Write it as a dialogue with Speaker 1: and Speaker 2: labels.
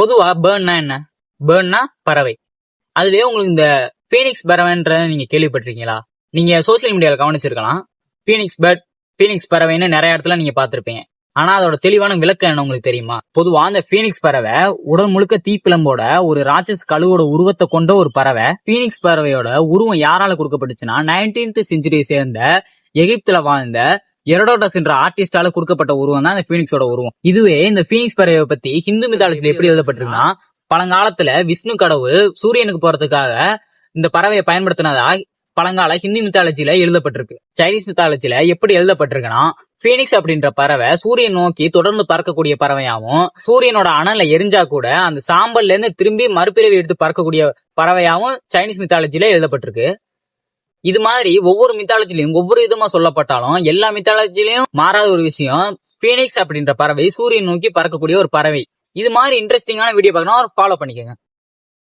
Speaker 1: பொதுவா பேர்ட்னா என்ன? பேர்ட்னா பறவை. அதுவே உங்களுக்கு இந்த பீனிக்ஸ் பறவைன்றத நீங்க கேள்விப்பட்டிருக்கீங்களா? நீங்க சோசியல் மீடியால கவனிச்சிருக்கலாம். பீனிக்ஸ் பேர்ட், பீனிக்ஸ் பறவைன்னு நிறைய இடத்துல நீங்க பார்த்திருப்பீங்க. ஆனா அதோட தெளிவான விளக்கம் என்ன உங்களுக்கு தெரியுமா? பொதுவா அந்த பீனிக்ஸ் பறவை உடல் முழுக்க தீப்பிழம்போட ஒரு ராட்சஸ் கழுவோட உருவத்தை கொண்ட ஒரு பறவை. பீனிக்ஸ் பறவையோட உருவம் யாரால கொடுக்கப்பட்டுச்சுன்னா 19th செஞ்சுரியை சேர்ந்த எகிப்துல வாழ்ந்த எரோடோட்டஸ் என்ற ஆர்டிஸ்டால கொடுக்கப்பட்ட உருவம் தான் இந்த பீனிக்ஸோட உருவம். இதுவே இந்த பீனிக்ஸ் பறவையை பத்தி ஹிந்து மித்தாலஜில எப்படி எழுதப்பட்டிருக்குன்னா, பழங்காலத்துல விஷ்ணு கடவுள் சூரியனுக்கு போறதுக்காக இந்த பறவையை பயன்படுத்தினதா பழங்கால ஹிந்தி மித்தாலஜில எழுதப்பட்டிருக்கு. சைனீஸ் மித்தாலஜில எப்படி எழுதப்பட்டிருக்குன்னா, பீனிக்ஸ் அப்படின்ற பறவை சூரியன் நோக்கி தொடர்ந்து பறக்கக்கூடிய பறவையாவும், சூரியனோட அனல எரிஞ்சா கூட அந்த சாம்பல்ல இருந்து திரும்பி மறுபிறவி எடுத்து பறக்கக்கூடிய பறவையாவும் சைனீஸ் மித்தாலஜில எழுதப்பட்டிருக்கு. இது மாதிரி ஒவ்வொரு மித்தாலஜிலையும் ஒவ்வொரு விதமா சொல்லப்பட்டாலும் எல்லா மித்தாலஜிலையும் மாறாத ஒரு விஷயம், பீனிக்ஸ் அப்படின்ற பறவை சூரியன் நோக்கி பறக்கக்கூடிய ஒரு பறவை. இது மாதிரி இன்ட்ரெஸ்டிங்கான வீடியோ பார்க்கணும், ஃபாலோ பண்ணிக்கோங்க.